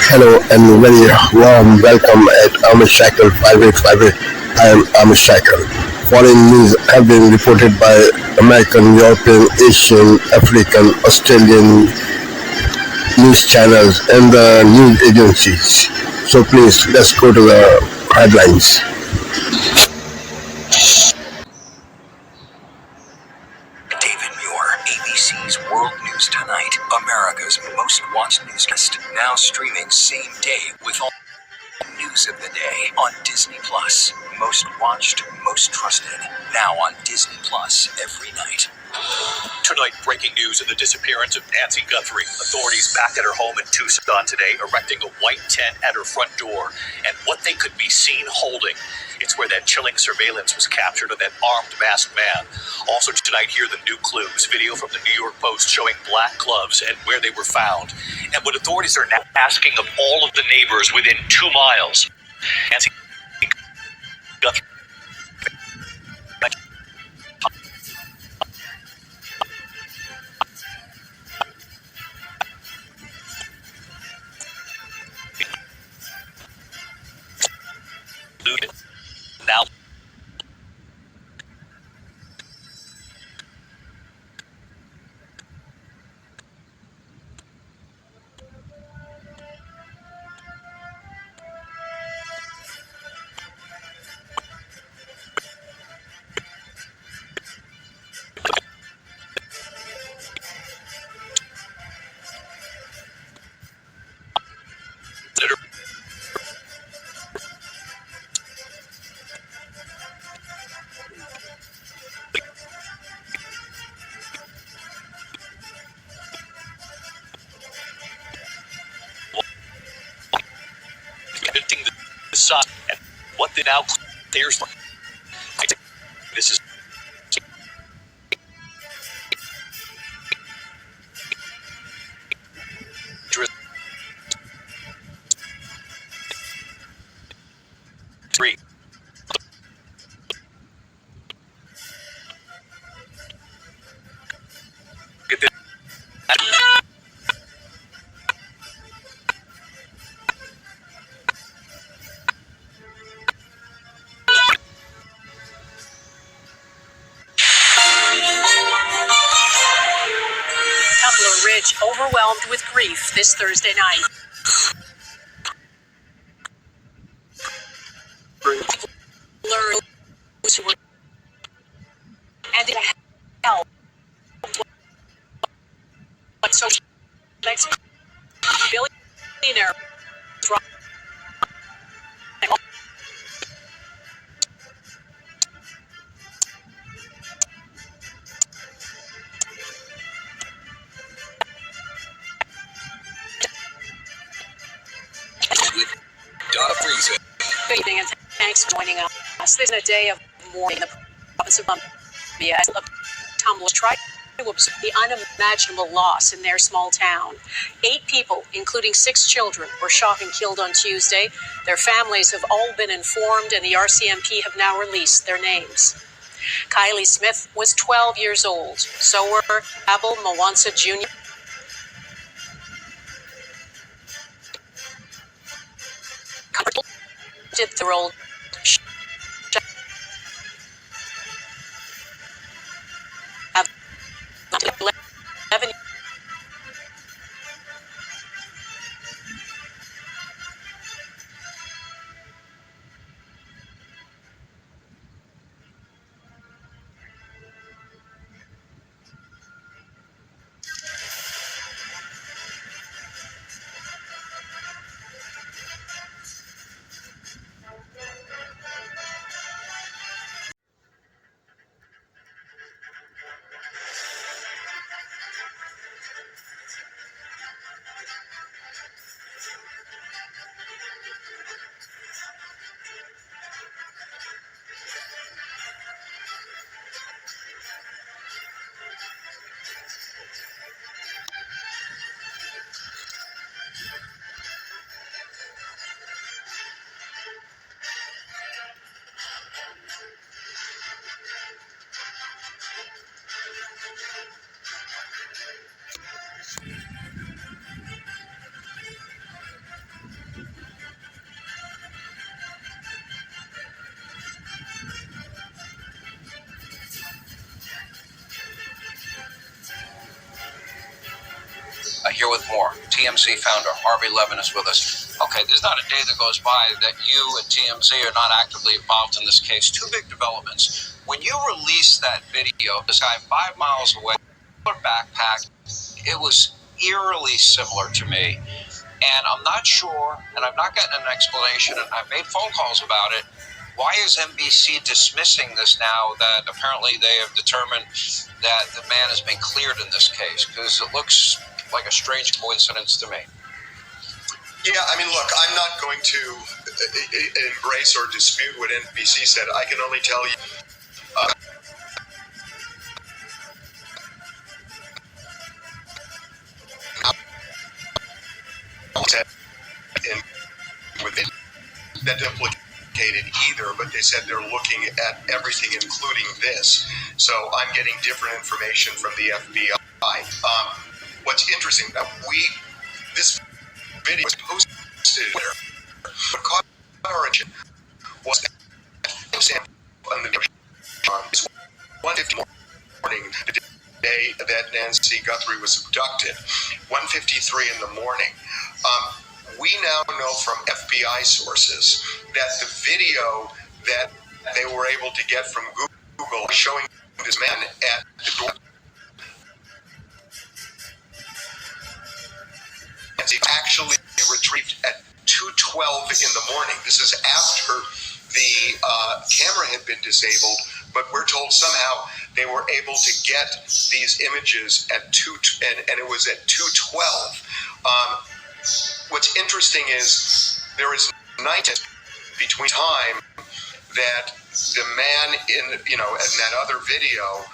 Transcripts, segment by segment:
Hello and very warm welcome at Amish Cycle 5858. I am Amish Cycle. Foreign news have been reported by American, European, Asian, African, Australian news channels and the news agencies. So please let's go to the headlines. David Muir, ABC's World News Tonight, America's most watched newscast, now streaming same day with all news of the day on Disney Plus. Most watched, most trusted, now on Disney Plus every night. Tonight, breaking news of the disappearance of Nancy Guthrie. Authorities back at her home in Tucson today, erecting a white tent at her front door, and what they could be seen holding. It's where that chilling surveillance was captured of that armed masked man. Also tonight, hear the new clues. Video from the New York Post showing black gloves and where they were found. And what authorities are now asking of all of the neighbors within 2 miles. Nancy Guthrie. Now the sun and what the now there's this is three. Get this. Tumbler Ridge overwhelmed with grief this Thursday night. Learned who were and it helped. But so next billionaire With Donna Friesen. and thanks for joining us. This is a day of mourning in the province of Columbia as tumblers try to absorb the unimaginable loss in their small town. 8 people, including 6 children, were shot and killed on Tuesday. Their families have all been informed, and the RCMP have now released their names. Kylie Smith was 12 years old. So were Abel Mwansa Jr. Did the role 11 here with more. TMZ founder Harvey Levin is with us. Okay, there's not a day that goes by that you and TMZ are not actively involved in this case. Two big developments. When you released that video, this guy 5 miles away, backpack, it was eerily similar to me. And I'm not sure, and I've not gotten an explanation, and I've made phone calls about it. Why is NBC dismissing this now that apparently they have determined that the man has been cleared in this case? Because it looks like a strange coincidence to me. Yeah, I mean, look, I'm not going to embrace or dispute what NBC said. I can only tell you. That implicated either, but they said they're looking at everything, including this. So I'm getting different information from the FBI. What's interesting, this video was posted but caught our attention was that on the 1:50 morning, the day that Nancy Guthrie was abducted, 1:53 in the morning. We now know from FBI sources that the video that they were able to get from Google showing this man at the door actually retrieved at 2:12 in the morning. This is after the camera had been disabled, but we're told somehow they were able to get these images at and it was at 2:12. What's interesting is there is 9 between time that the man in that other video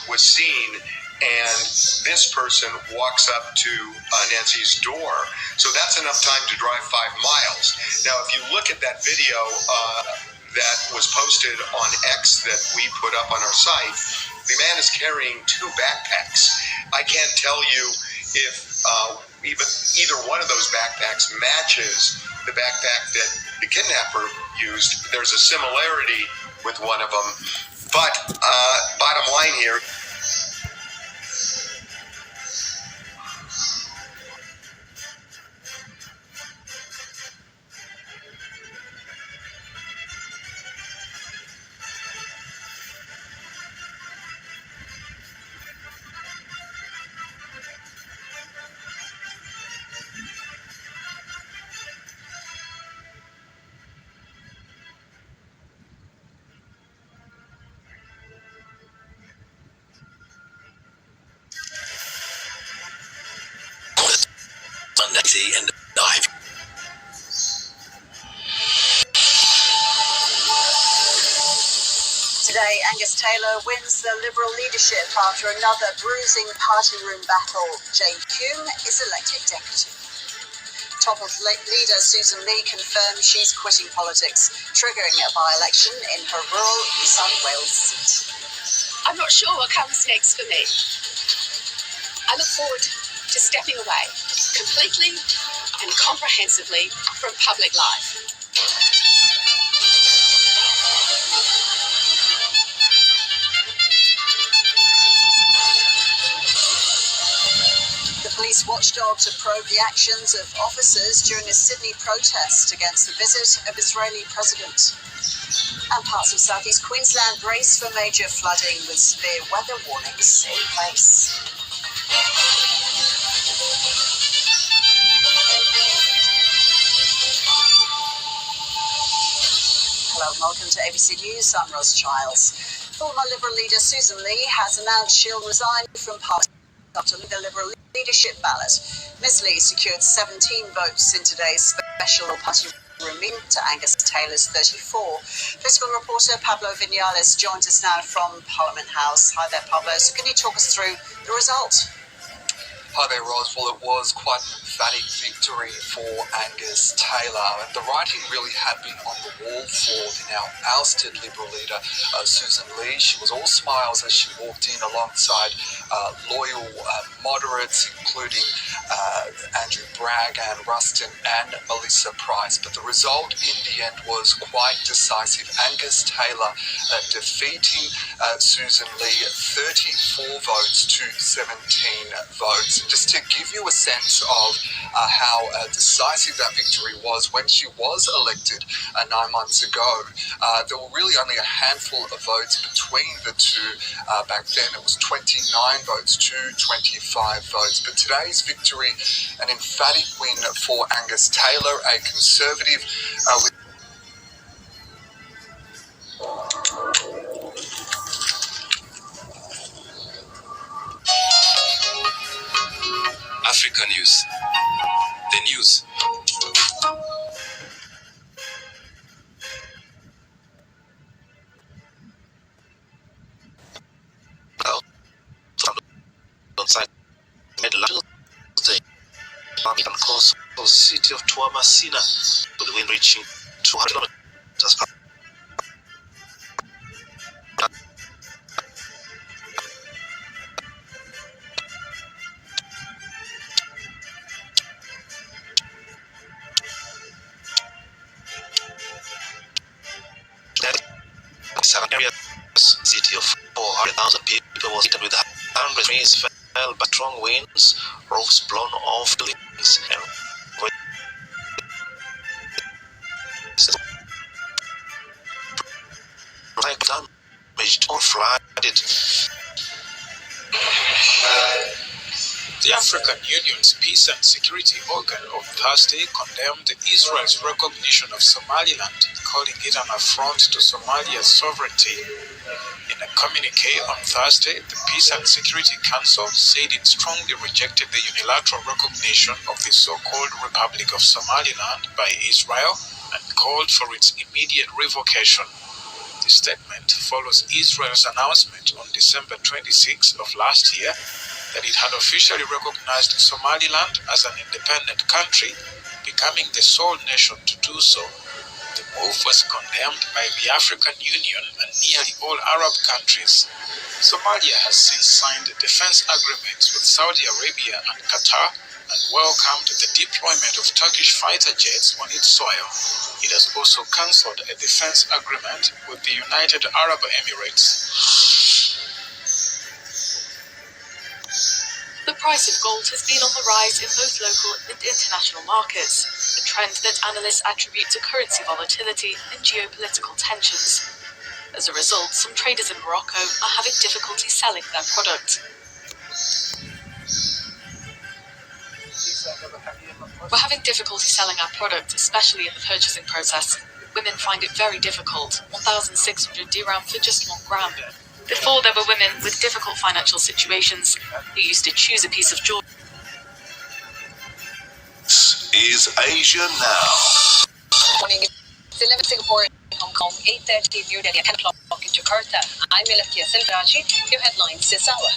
was seen and this person walks up to Nancy's door. So that's enough time to drive 5 miles. Now, if you look at that video that was posted on X that we put up on our site, the man is carrying 2 backpacks. I can't tell you if either one of those backpacks matches the backpack that the kidnapper used. There's a similarity with one of them. But bottom line here, And dive. Today, Angus Taylor wins the Liberal leadership after another bruising party room battle. Jane Hume is elected deputy. Toppled leader Susan Lee confirmed she's quitting politics, triggering a by-election in her rural New South Wales seat. I'm not sure what comes next for me. I look forward to stepping away completely and comprehensively from public life. The police watchdogs have probed the actions of officers during a Sydney protest against the visit of Israeli President. And parts of southeast Queensland brace for major flooding with severe weather warnings in place. Hello and welcome to ABC News. I'm Ros Childs. Former Liberal leader Susan Lee has announced she'll resign from party after the Liberal leadership ballot. Ms Lee secured 17 votes in today's special party room meeting to Angus Taylor's 34. Political reporter Pablo Vinales joins us now from Parliament House. Hi there, Pablo. So can you talk us through the result? Hi there, Ros. Well, it was quite an emphatic victory for Angus Taylor. And the writing really had been on the wall for the now ousted Liberal leader, Susan Lee. She was all smiles as she walked in alongside loyal moderates, including Andrew Bragg, Anne Ruston and Melissa Price. But the result in the end was quite decisive. Angus Taylor defeating Susan Lee 34 votes to 17 votes. Just to give you a sense of how decisive that victory was when she was elected 9 months ago, there were really only a handful of votes between the two. Back then it was 29 votes to 25 votes. But today's victory, an emphatic win for Angus Taylor, a Conservative with Africa News. The news. City of Tuamasina, with the wind reaching 200 kilometers per hour. Seven areas, city of 400,000 people was hit with 100 trees fell by strong winds, roofs blown off buildings, and damaged or flooded. The African Union's Peace and Security Organ on Thursday condemned Israel's recognition of Somaliland, calling it an affront to Somalia's sovereignty. In a communique on Thursday, the Peace and Security Council said it strongly rejected the unilateral recognition of the so-called Republic of Somaliland by Israel and called for its immediate revocation. The statement follows Israel's announcement on December 26 of last year that it had officially recognized Somaliland as an independent country, becoming the sole nation to do so. The move was condemned by the African Union and nearly all Arab countries. Somalia has since signed defense agreements with Saudi Arabia and Qatar and welcomed the deployment of Turkish fighter jets on its soil. It has also cancelled a defense agreement with the United Arab Emirates. The price of gold has been on the rise in both local and international markets, a trend that analysts attribute to currency volatility and geopolitical tensions. As a result, some traders in Morocco are having difficulty selling their product. We're having difficulty selling our product, especially in the purchasing process. Women find it very difficult, 1,600 dirham for just 1 gram. Before, there were women with difficult financial situations who used to choose a piece of jewelry. This is Asia Now. Morning. It's 11 Singapore, Hong Kong, 8:30 New Delhi, 10 o'clock in Jakarta. I'm Milakya Silveraji. Your headlines this hour.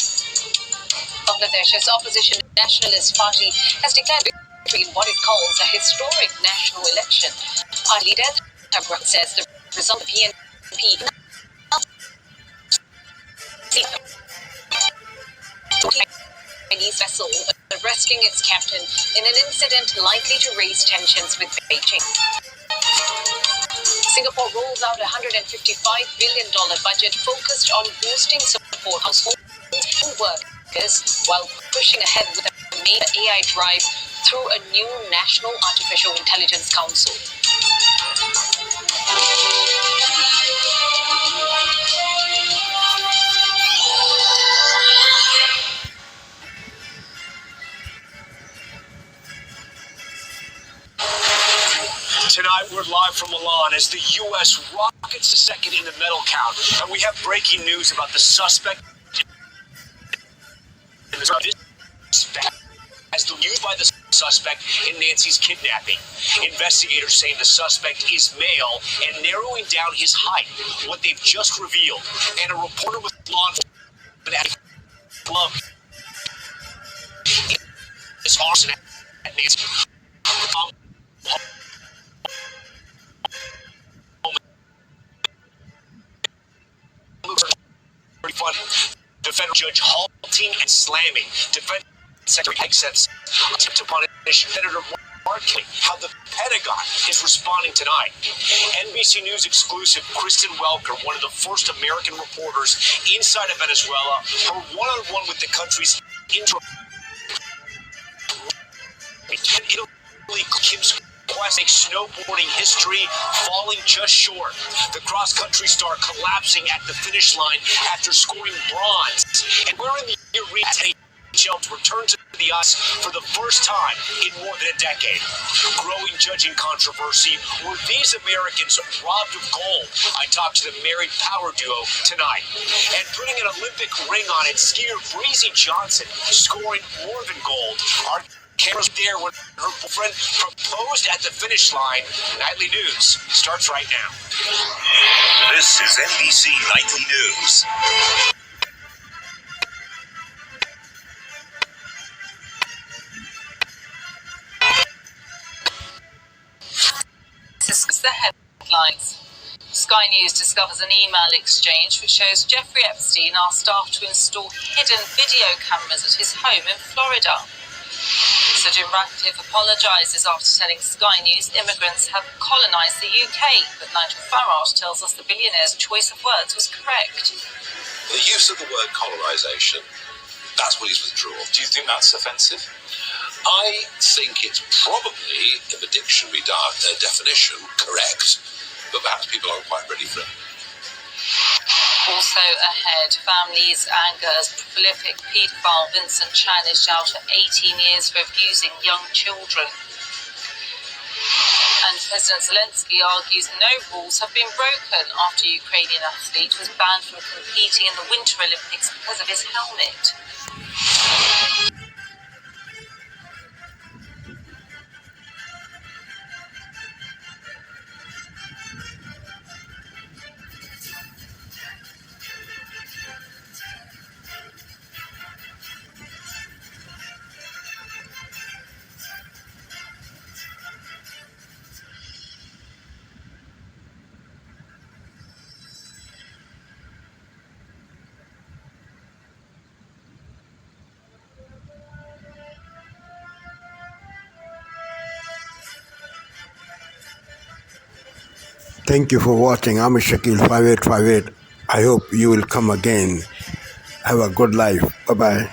Bangladesh's opposition Nationalist Party has declared victory in what it calls a historic national election. Party leader Tabrak says the result of PNP Chinese vessel arresting its captain in an incident likely to raise tensions with Beijing. Singapore rolls out a $155 billion budget focused on boosting support households and workers while pushing ahead with a major AI drive through a new National Artificial Intelligence Council. Tonight, we're live from Milan as the U.S. rockets second in the medal count. And we have breaking news about the suspect as the used by the suspect in Nancy's kidnapping. Investigators saying the suspect is male and narrowing down his height, what they've just revealed. And a reporter with law enforcement glove is arson at Nancy. The federal judge halting and slamming. Defense Secretary accepts attempt to punish Senator how the Pentagon is responding tonight. NBC News exclusive Kristen Welker, one of the first American reporters inside of Venezuela, her one-on-one with the country's Italy, Kim's classic snowboarding history falling just short. The cross-country star collapsing at the finish line after scoring bronze. And we're in the arena to return to the ice for the first time in more than a decade. Growing judging controversy. Were these Americans robbed of gold? I talked to the married power duo tonight. And putting an Olympic ring on it, skier Breezy Johnson scoring more than gold. Our cameras there when her boyfriend proposed at the finish line. Nightly News starts right now. This is NBC Nightly News. This is the headlines. Sky News discovers an email exchange which shows Jeffrey Epstein asked staff to install hidden video cameras at his home in Florida. Sir Ratcliffe apologises after telling Sky News immigrants have colonised the UK, but Nigel Farage tells us the billionaire's choice of words was correct. The use of the word colonisation, that's Willie's withdrawal. Do you think that's offensive? I think it's probably, in the dictionary definition, correct, but perhaps people aren't quite ready for it. Also ahead, families anger as prolific paedophile Vincent Chan is jailed for 18 years for abusing young children. And President Zelensky argues no rules have been broken after Ukrainian athlete was banned from competing in the Winter Olympics because of his helmet. Thank you for watching. I'm Shakil 5858. I hope you will come again. Have a good life. Bye-bye.